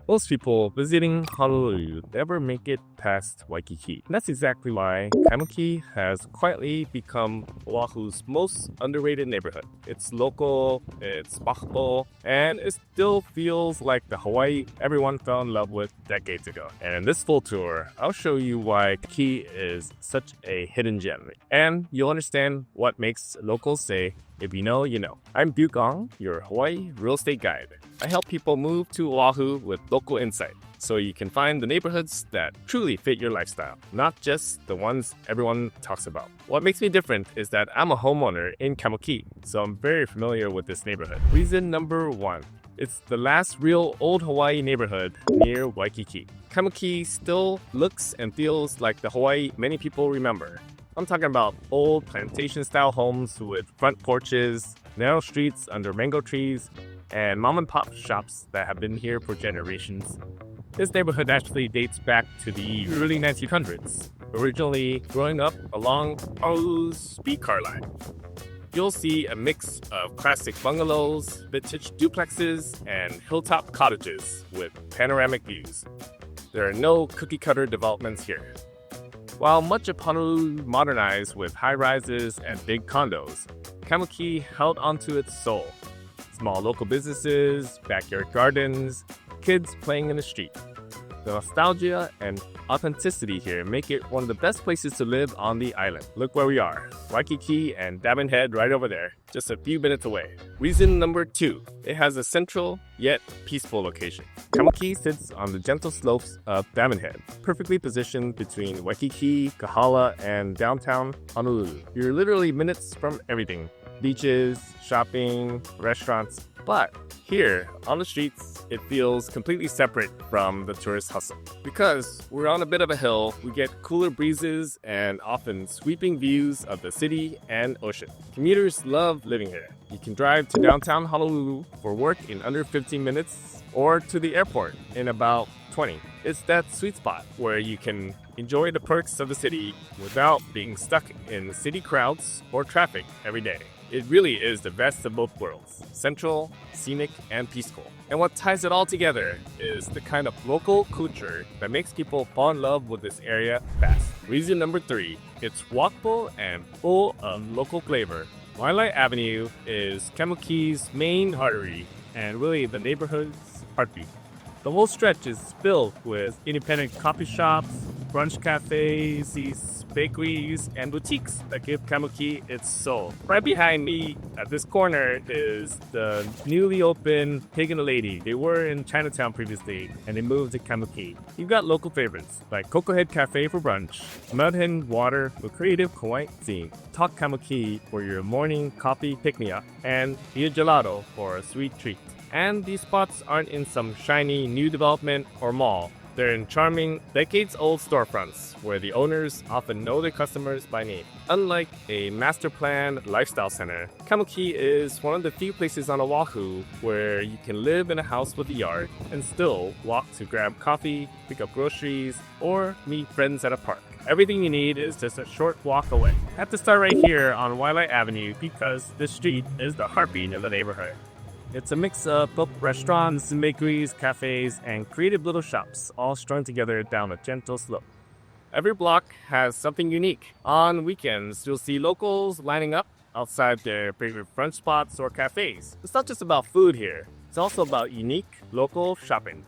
Most people visiting Honolulu never make it past Waikiki. And that's exactly why Kaimuki has quietly become Oahu's most underrated neighborhood. It's local, it's walkable, and it still feels like the Hawaii everyone fell in love with decades ago. And in this full tour, I'll show you why Key is such a hidden gem. And you'll understand what makes locals say, if you know, you know. I'm Duc Ong, your Hawaii real estate guide. I help people move to Oahu with local insight, so you can find the neighborhoods that truly fit your lifestyle, not just the ones everyone talks about. What makes me different is that I'm a homeowner in Kaimuki, so I'm very familiar with this neighborhood. Reason number 1. It's the last real old Hawaii neighborhood near Waikiki. Kaimuki still looks and feels like the Hawaii many people remember. I'm talking about old plantation-style homes with front porches, narrow streets under mango trees, and mom-and-pop shops that have been here for generations. This neighborhood actually dates back to the early 1900s, originally growing up along Honolulu's streetcar line. You'll see a mix of classic bungalows, vintage duplexes, and hilltop cottages with panoramic views. There are no cookie-cutter developments here. While much of Honolulu modernized with high-rises and big condos, Kaimuki held onto its soul. Small local businesses, backyard gardens, kids playing in the street. The nostalgia and authenticity here make it one of the best places to live on the island. Look where we are, Waikiki and Diamond Head right over there, just a few minutes away. Reason number 2, it has a central yet peaceful location. Kaimuki sits on the gentle slopes of Diamond Head, perfectly positioned between Waikiki, Kahala, and downtown Honolulu. You're literally minutes from everything. Beaches, shopping, restaurants. But here, on the streets, it feels completely separate from the tourist hustle. Because we're on a bit of a hill, we get cooler breezes and often sweeping views of the city and ocean. Commuters love living here. You can drive to downtown Honolulu for work in under 15 minutes or to the airport in about 20. It's that sweet spot where you can enjoy the perks of the city without being stuck in city crowds or traffic every day. It really is the best of both worlds, central, scenic, and peaceful. And what ties it all together is the kind of local culture that makes people fall in love with this area fast. Reason number 3, it's walkable and full of local flavor. Waialae Avenue is Kaimuki's main artery and really the neighborhood's heartbeat. The whole stretch is filled with independent coffee shops, brunch cafes, bakeries, and boutiques that give Kaimuki its soul. Right behind me at this corner is the newly opened Pig and a Lady. They were in Chinatown previously, and they moved to Kaimuki. You've got local favorites like Cocoa Head Cafe for brunch, Mud Hen Water for creative Hawaiian theme, Talk Kaimuki for your morning coffee pick-me-up, and Via Gelato for a sweet treat. And these spots aren't in some shiny new development or mall. They're in charming, decades-old storefronts where the owners often know their customers by name. Unlike a master-planned lifestyle center, Kaimuki is one of the few places on Oahu where you can live in a house with a yard and still walk to grab coffee, pick up groceries, or meet friends at a park. Everything you need is just a short walk away. I have to start right here on Waialae Avenue because this street is the heartbeat of the neighborhood. It's a mix of both restaurants, bakeries, cafes, and creative little shops, all strung together down a gentle slope. Every block has something unique. On weekends, you'll see locals lining up outside their favorite brunch spots or cafes. It's not just about food here. It's also about unique local shopping.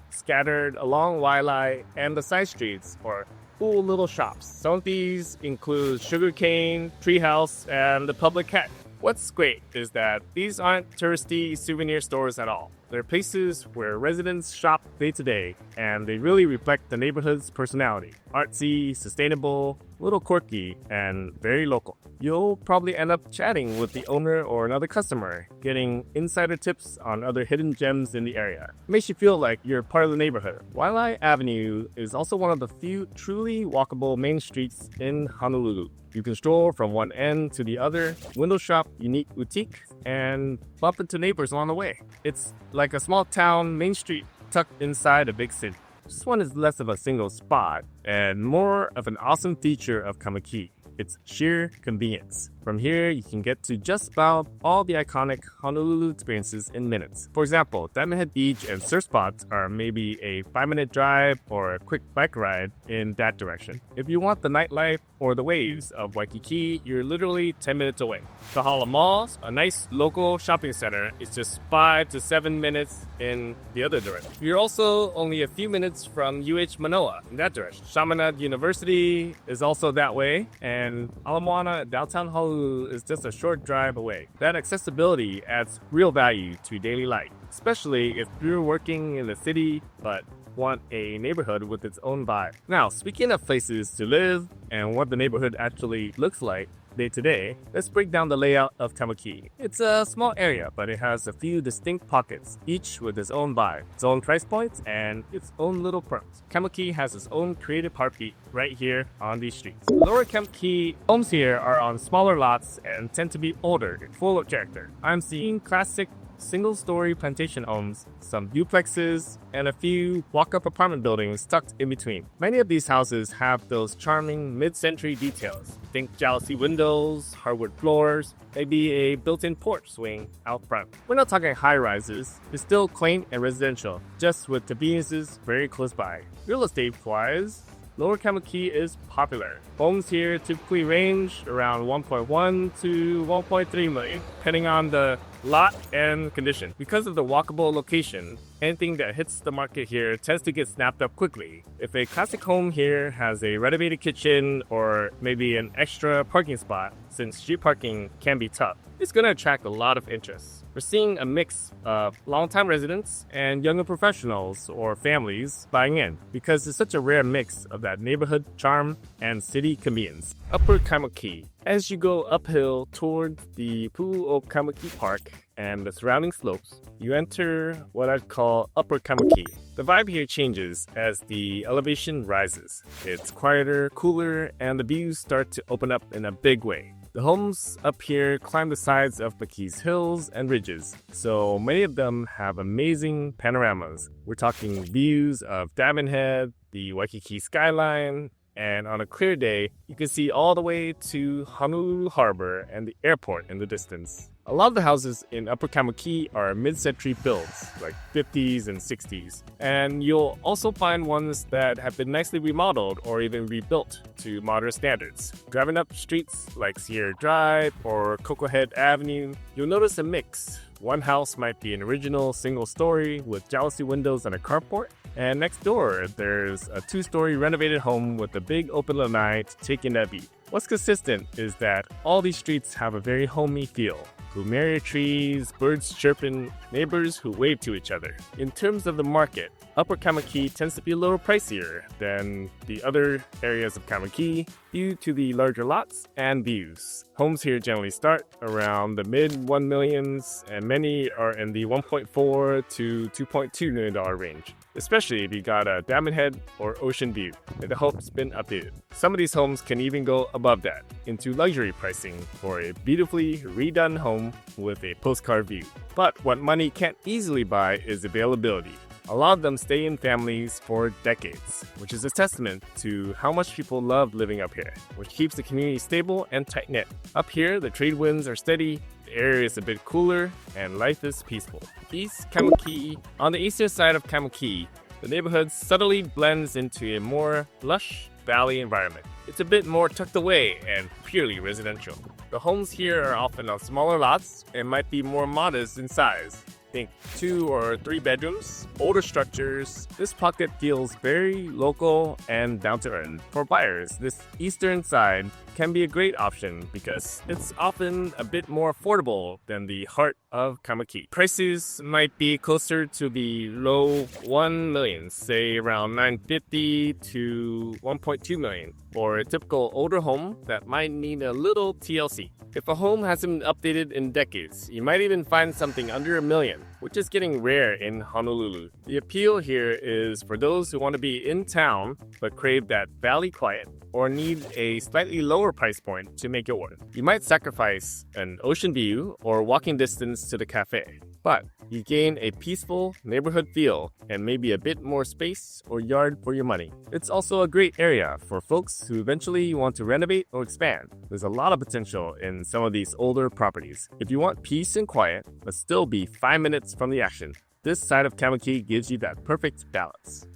Scattered along Waialae and the side streets are cool little shops. Some of these include Sugarcane, Treehouse, and the Public Cat. What's great is that these aren't touristy souvenir stores at all. They're places where residents shop day to day, and they really reflect the neighborhood's personality. Artsy, sustainable, a little quirky, and very local. You'll probably end up chatting with the owner or another customer, getting insider tips on other hidden gems in the area. It makes you feel like you're part of the neighborhood. Waialae Avenue is also one of the few truly walkable main streets in Honolulu. You can stroll from one end to the other, window shop unique boutiques, and bump into neighbors along the way. It's like a small town main street tucked inside a big city. This one is less of a single spot and more of an awesome feature of Kaimuki. It's sheer convenience. From here, you can get to just about all the iconic Honolulu experiences in minutes. For example, Diamond Head Beach and surf spots are maybe a 5-minute drive or a quick bike ride in that direction. If you want the nightlife or the waves of Waikiki, you're literally 10 minutes away. Kahala Mall, a nice local shopping center, is just 5 to 7 minutes in the other direction. You're also only a few minutes from UH Manoa in that direction. Chaminade University is also that way, and Ala Moana, downtown Honolulu, is just a short drive away. That accessibility adds real value to daily life, especially if you're working in the city but want a neighborhood with its own vibe. Now, speaking of places to live and what the neighborhood actually looks like day to day, let's break down the layout of Kaimuki. It's a small area, but it has a few distinct pockets, each with its own vibe, its own price points, and its own little perks. Kaimuki has its own creative heartbeat right here on these streets. Lower Kaimuki homes here are on smaller lots and tend to be older and full of character. I'm seeing classic single-story plantation homes, some duplexes, and a few walk-up apartment buildings tucked in between. Many of these houses have those charming mid-century details. Think jalousie windows, hardwood floors, maybe a built-in porch swing out front. We're not talking high-rises. It's still quaint and residential, just with conveniences very close by. Real estate-wise, Lower Kaimuki is popular. Homes here typically range around 1.1 to 1.3 million, depending on the lot and condition. Because of the walkable location, anything that hits the market here tends to get snapped up quickly. If a classic home here has a renovated kitchen or maybe an extra parking spot, since street parking can be tough, it's going to attract a lot of interest. We're seeing a mix of longtime residents and younger professionals or families buying in because it's such a rare mix of that neighborhood charm and city convenience. Upper Kaimuki. As you go uphill towards the Pu'u o Kaimuki Park and the surrounding slopes, you enter what I'd call Upper Kaimuki. The vibe here changes as the elevation rises. It's quieter, cooler, and the views start to open up in a big way. The homes up here climb the sides of Maki's hills and ridges, so many of them have amazing panoramas. We're talking views of Diamond Head, the Waikiki skyline, and on a clear day, you can see all the way to Honolulu Harbor and the airport in the distance. A lot of the houses in Upper Kaimuki are mid-century builds, like 50s and 60s. And you'll also find ones that have been nicely remodeled or even rebuilt to modern standards. Driving up streets like Sierra Drive or Cocoa Head Avenue, you'll notice a mix. One house might be an original single-story with jalousie windows and a carport. And next door, there's a 2-story renovated home with a big open lanai to take in that beat. What's consistent is that all these streets have a very homey feel. Plumeria trees, birds chirping, neighbors who wave to each other. In terms of the market, Upper Kaimuki tends to be a little pricier than the other areas of Kaimuki due to the larger lots and views. Homes here generally start around the mid-1 millions, and many are in the $1.4 to $2.2 million range, especially if you got a Diamond Head or ocean view, and the hope's been updated. Some of these homes can even go above that, into luxury pricing for a beautifully redone home with a postcard view. But what money can't easily buy is availability. A lot of them stay in families for decades, which is a testament to how much people love living up here, which keeps the community stable and tight-knit. Up here, the trade winds are steady, the area is a bit cooler, and life is peaceful. East Kaimuki. On the eastern side of Kaimuki, the neighborhood subtly blends into a more lush valley environment. It's a bit more tucked away and purely residential. The homes here are often on smaller lots and might be more modest in size. Think 2 or 3 bedrooms, older structures. This pocket feels very local and down to earth. For buyers, this eastern side can be a great option because it's often a bit more affordable than the heart of Kaimuki. Prices might be closer to the low 1 million, say around 950 to 1.2 million, for a typical older home that might need a little TLC. If a home hasn't been updated in decades, you might even find something under $1 million, which is getting rare in Honolulu. The appeal here is for those who want to be in town but crave that valley quiet or need a slightly lower price point to make it work. You might sacrifice an ocean view or walking distance to the cafe. But You gain a peaceful neighborhood feel and maybe a bit more space or yard for your money. It's also a great area for folks who eventually want to renovate or expand. There's a lot of potential in some of these older properties. If you want peace and quiet, but still be 5 minutes from the action, this side of Kaimuki gives you that perfect balance.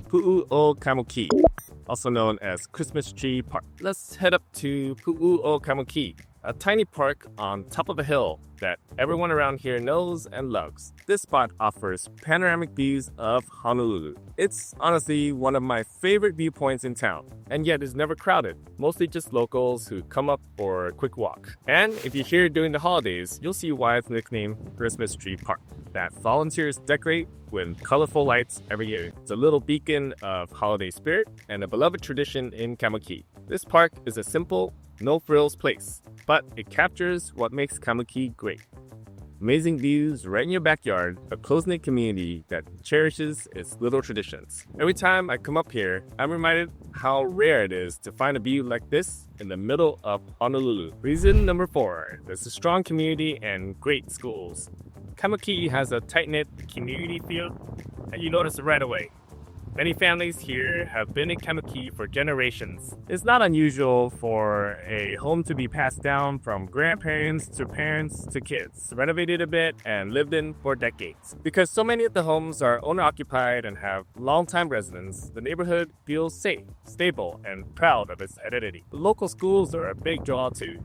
Pu'u Kaimuki, also known as Christmas Tree Park. Let's head up to Pu'u Kaimuki, a tiny park on top of a hill that everyone around here knows and loves. This spot offers panoramic views of Honolulu. It's honestly one of my favorite viewpoints in town, and yet is never crowded, mostly just locals who come up for a quick walk. And if you're here during the holidays, you'll see why it's nicknamed Christmas Tree Park, that volunteers decorate with colorful lights every year. It's a little beacon of holiday spirit and a beloved tradition in Kaimuki. This park is a simple, no-frills place, but it captures what makes Kaimuki great. Amazing views right in your backyard, a close-knit community that cherishes its little traditions. Every time I come up here, I'm reminded how rare it is to find a view like this in the middle of Honolulu. Reason number 4, there's a strong community and great schools. Kaimuki has a tight-knit community feel, and you notice it right away. Many families here have been in Kaimuki for generations. It's not unusual for a home to be passed down from grandparents to parents to kids, renovated a bit and lived in for decades. Because so many of the homes are owner-occupied and have long-time residents, the neighborhood feels safe, stable, and proud of its identity. The local schools are a big draw too.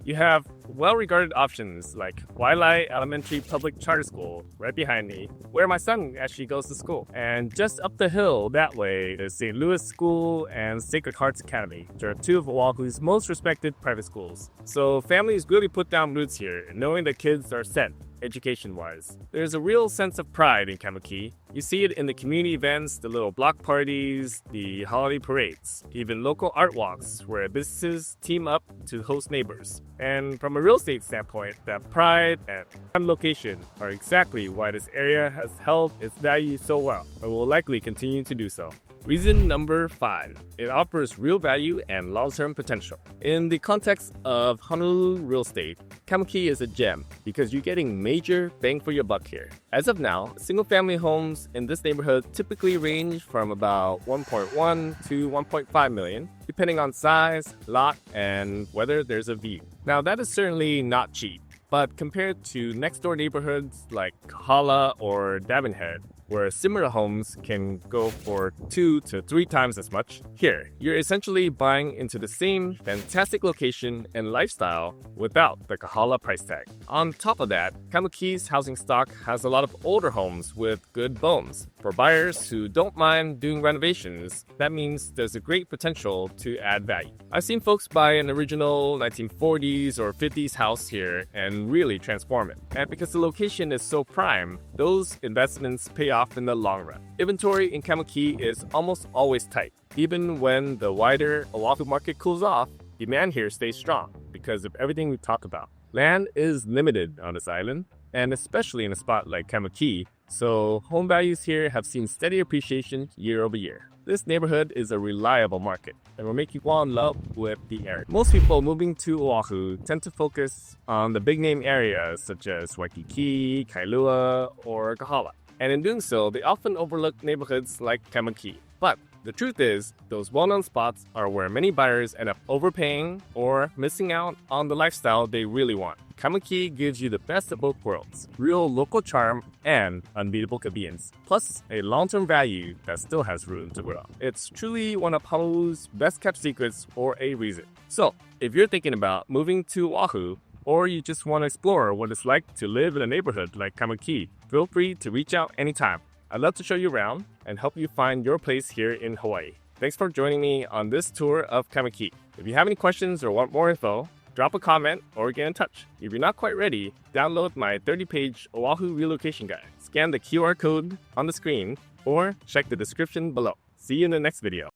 You have well-regarded options like Wailai Elementary Public Charter School right behind me, where my son actually goes to school. And just up the hill that way is St. Louis School and Sacred Hearts Academy, which are 2 of Oahu's most respected private schools. So families really put down roots here, knowing that kids are set education-wise. There's a real sense of pride in Kaimuki. You see it in the community events, the little block parties, the holiday parades, even local art walks where businesses team up to host neighbors. And from a real estate standpoint, that pride and prime location are exactly why this area has held its value so well and will likely continue to do so. Reason number 5, it offers real value and long-term potential. In the context of Honolulu real estate, Kaimuki is a gem because you're getting major bang for your buck here. As of now, single-family homes in this neighborhood typically range from about 1.1 to 1.5 million, depending on size, lot, and whether there's a view. Now, that is certainly not cheap, but compared to next-door neighborhoods like Kahala or Davin, where similar homes can go for 2 to 3 times as much. Here, you're essentially buying into the same fantastic location and lifestyle without the Kahala price tag. On top of that, Kaimuki's housing stock has a lot of older homes with good bones. For buyers who don't mind doing renovations, that means there's a great potential to add value. I've seen folks buy an original 1940s or 50s house here and really transform it. And because the location is so prime, those investments pay off in the long run. Inventory in Kaimuki is almost always tight. Even when the wider Oahu market cools off, demand here stays strong because of everything we talked about. Land is limited on this island, and especially in a spot like Kaimuki, so home values here have seen steady appreciation year over year. This neighborhood is a reliable market and will make you fall in love with the area. Most people moving to Oahu tend to focus on the big name areas such as Waikiki, Kailua, or Kahala. And in doing so, they often overlook neighborhoods like Kaimuki. But the truth is, those well-known spots are where many buyers end up overpaying or missing out on the lifestyle they really want. Kaimuki gives you the best of both worlds, real local charm and unbeatable convenience, plus a long-term value that still has room to grow. It's truly one of Honolulu's best-kept secrets for a reason. So, if you're thinking about moving to Oahu, or you just want to explore what it's like to live in a neighborhood like Kaimuki, feel free to reach out anytime. I'd love to show you around and help you find your place here in Hawaii. Thanks for joining me on this tour of Kaimuki. If you have any questions or want more info, drop a comment or get in touch. If you're not quite ready, download my 30-page Oahu relocation guide. Scan the QR code on the screen or check the description below. See you in the next video.